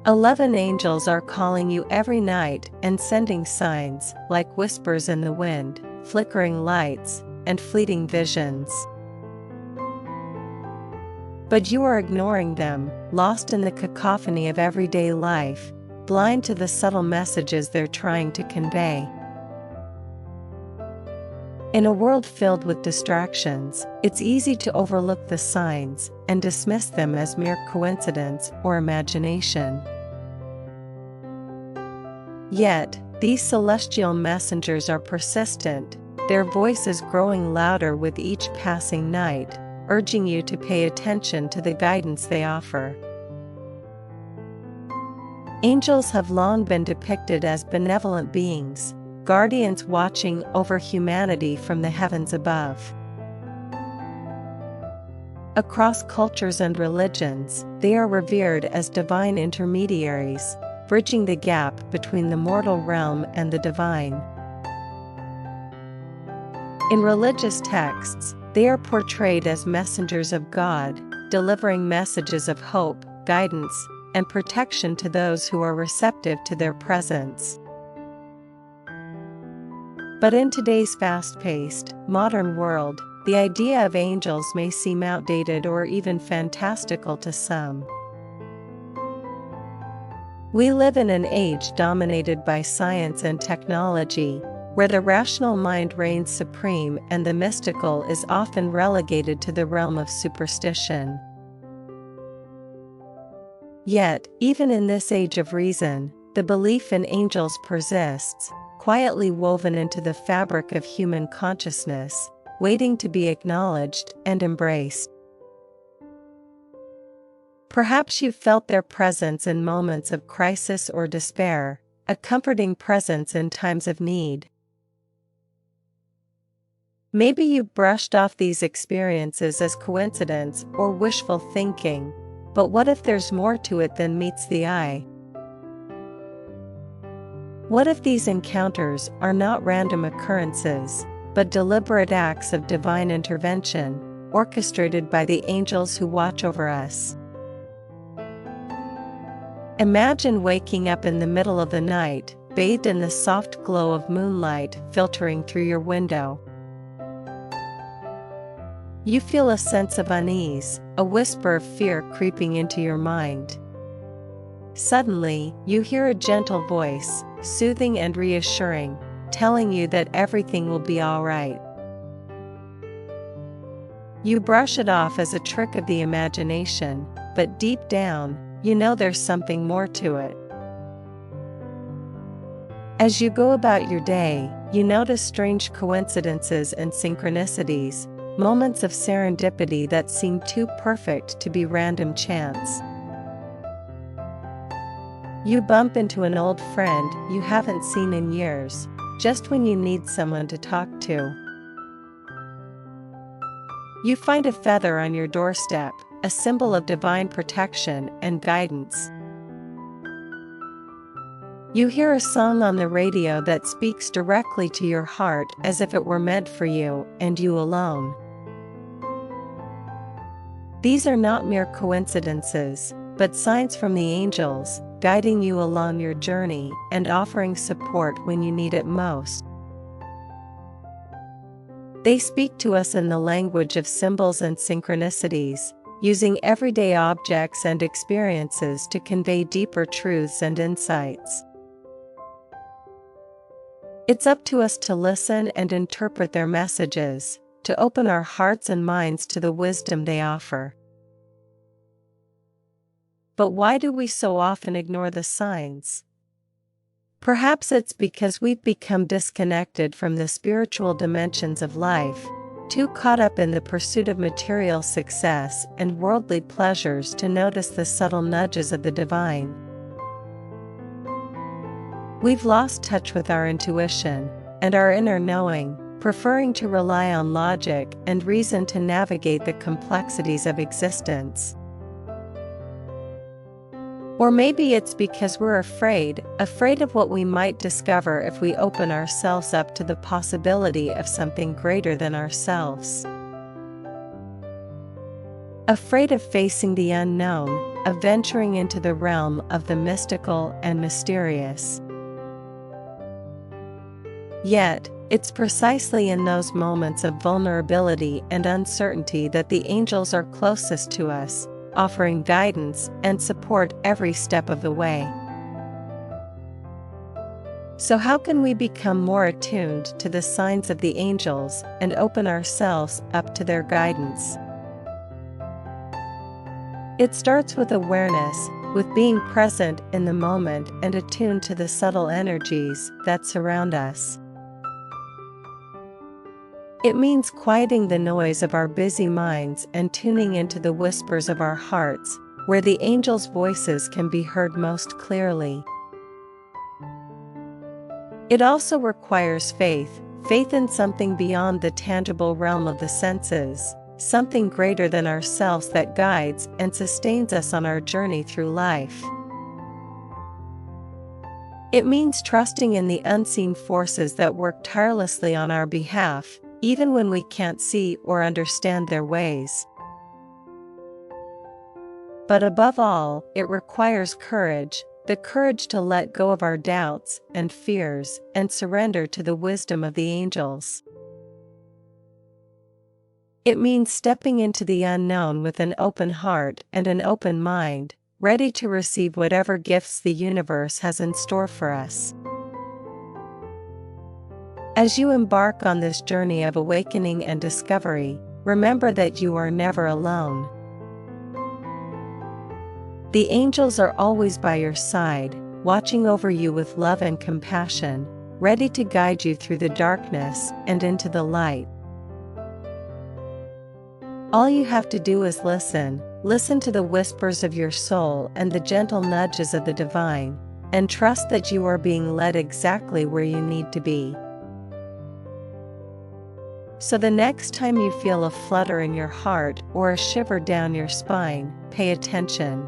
11 angels are calling you every night and sending signs like whispers in the wind, flickering lights, and fleeting visions. But you are ignoring them, lost in the cacophony of everyday life, blind to the subtle messages they're trying to convey. In a world filled with distractions, it's easy to overlook the signs and dismiss them as mere coincidence or imagination. Yet, these celestial messengers are persistent, their voices growing louder with each passing night, urging you to pay attention to the guidance they offer. Angels have long been depicted as benevolent beings, guardians watching over humanity from the heavens above. Across cultures and religions, they are revered as divine intermediaries, bridging the gap between the mortal realm and the divine. In religious texts, they are portrayed as messengers of God, delivering messages of hope, guidance, and protection to those who are receptive to their presence. But in today's fast-paced, modern world, the idea of angels may seem outdated or even fantastical to some. We live in an age dominated by science and technology, where the rational mind reigns supreme and the mystical is often relegated to the realm of superstition. Yet, even in this age of reason, the belief in angels persists, quietly woven into the fabric of human consciousness, waiting to be acknowledged and embraced. Perhaps you've felt their presence in moments of crisis or despair, a comforting presence in times of need. Maybe you've brushed off these experiences as coincidence or wishful thinking, but what if there's more to it than meets the eye? What if these encounters are not random occurrences, but deliberate acts of divine intervention, orchestrated by the angels who watch over us? Imagine waking up in the middle of the night, bathed in the soft glow of moonlight filtering through your window. You feel a sense of unease, a whisper of fear creeping into your mind. Suddenly, you hear a gentle voice, soothing and reassuring, telling you that everything will be all right. You brush it off as a trick of the imagination, but deep down, you know there's something more to it. As you go about your day, you notice strange coincidences and synchronicities, moments of serendipity that seem too perfect to be random chance. You bump into an old friend you haven't seen in years, just when you need someone to talk to. You find a feather on your doorstep, a symbol of divine protection and guidance. You hear a song on the radio that speaks directly to your heart as if it were meant for you and you alone. These are not mere coincidences, but signs from the angels, guiding you along your journey and offering support when you need it most. They speak to us in the language of symbols and synchronicities, using everyday objects and experiences to convey deeper truths and insights. It's up to us to listen and interpret their messages, to open our hearts and minds to the wisdom they offer. But why do we so often ignore the signs? Perhaps it's because we've become disconnected from the spiritual dimensions of life, too caught up in the pursuit of material success and worldly pleasures to notice the subtle nudges of the divine. We've lost touch with our intuition and our inner knowing, preferring to rely on logic and reason to navigate the complexities of existence. Or maybe it's because we're afraid of what we might discover if we open ourselves up to the possibility of something greater than ourselves. Afraid of facing the unknown, of venturing into the realm of the mystical and mysterious. Yet, it's precisely in those moments of vulnerability and uncertainty that the angels are closest to us, offering guidance and support every step of the way. So how can we become more attuned to the signs of the angels and open ourselves up to their guidance? It starts with awareness, with being present in the moment and attuned to the subtle energies that surround us. It means quieting the noise of our busy minds and tuning into the whispers of our hearts, where the angels' voices can be heard most clearly. It also requires faith in something beyond the tangible realm of the senses, something greater than ourselves that guides and sustains us on our journey through life. It means trusting in the unseen forces that work tirelessly on our behalf, even when we can't see or understand their ways. But above all, it requires courage, the courage to let go of our doubts and fears and surrender to the wisdom of the angels. It means stepping into the unknown with an open heart and an open mind, ready to receive whatever gifts the universe has in store for us. As you embark on this journey of awakening and discovery, remember that you are never alone. The angels are always by your side, watching over you with love and compassion, ready to guide you through the darkness and into the light. All you have to do is listen to the whispers of your soul and the gentle nudges of the divine, and trust that you are being led exactly where you need to be. So the next time you feel a flutter in your heart or a shiver down your spine, pay attention.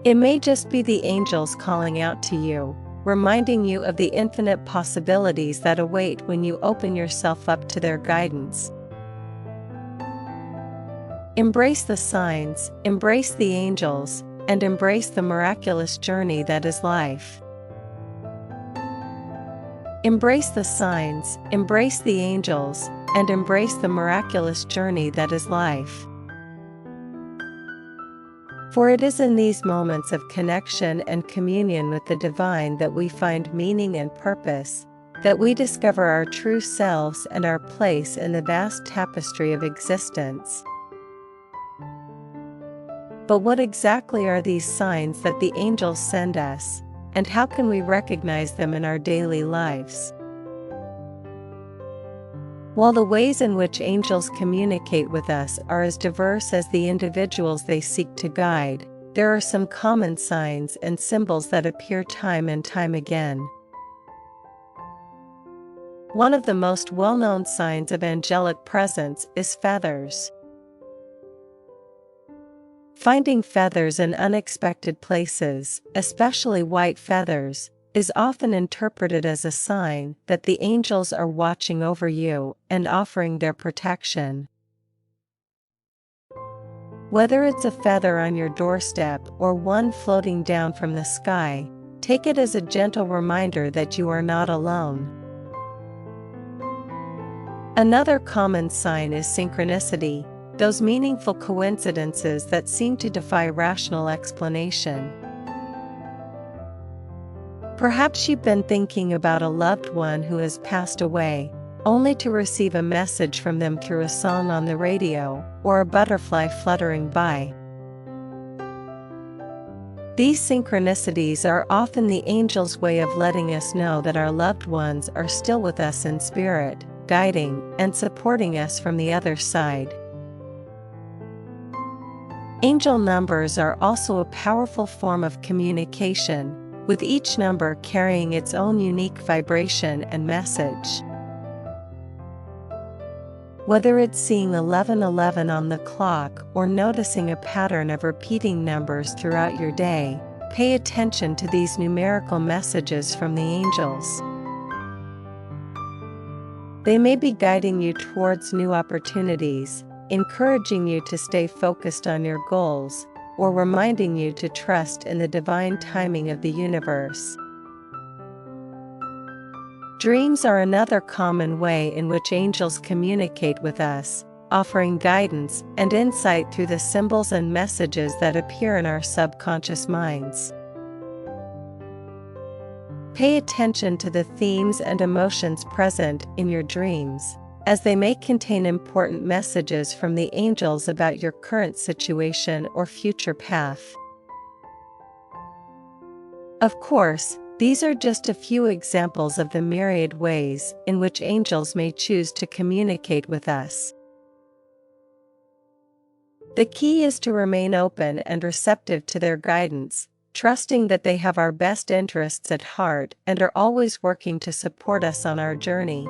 It may just be the angels calling out to you, reminding you of the infinite possibilities that await when you open yourself up to their guidance. Embrace the signs, embrace the angels, and embrace the miraculous journey that is life. Embrace the signs, embrace the angels, and embrace the miraculous journey that is life. For it is in these moments of connection and communion with the divine that we find meaning and purpose, that we discover our true selves and our place in the vast tapestry of existence. But what exactly are these signs that the angels send us, and how can we recognize them in our daily lives? While the ways in which angels communicate with us are as diverse as the individuals they seek to guide, there are some common signs and symbols that appear time and time again. One of the most well-known signs of angelic presence is feathers. Finding feathers in unexpected places, especially white feathers, is often interpreted as a sign that the angels are watching over you and offering their protection. Whether it's a feather on your doorstep or one floating down from the sky, take it as a gentle reminder that you are not alone. Another common sign is synchronicity, those meaningful coincidences that seem to defy rational explanation. Perhaps you've been thinking about a loved one who has passed away, only to receive a message from them through a song on the radio or a butterfly fluttering by. These synchronicities are often the angel's way of letting us know that our loved ones are still with us in spirit, guiding and supporting us from the other side. Angel numbers are also a powerful form of communication, with each number carrying its own unique vibration and message. Whether it's seeing 1111 on the clock or noticing a pattern of repeating numbers throughout your day, pay attention to these numerical messages from the angels. They may be guiding you towards new opportunities, encouraging you to stay focused on your goals, or reminding you to trust in the divine timing of the universe. Dreams are another common way in which angels communicate with us, offering guidance and insight through the symbols and messages that appear in our subconscious minds. Pay attention to the themes and emotions present in your dreams, as they may contain important messages from the angels about your current situation or future path. Of course, these are just a few examples of the myriad ways in which angels may choose to communicate with us. The key is to remain open and receptive to their guidance, trusting that they have our best interests at heart and are always working to support us on our journey.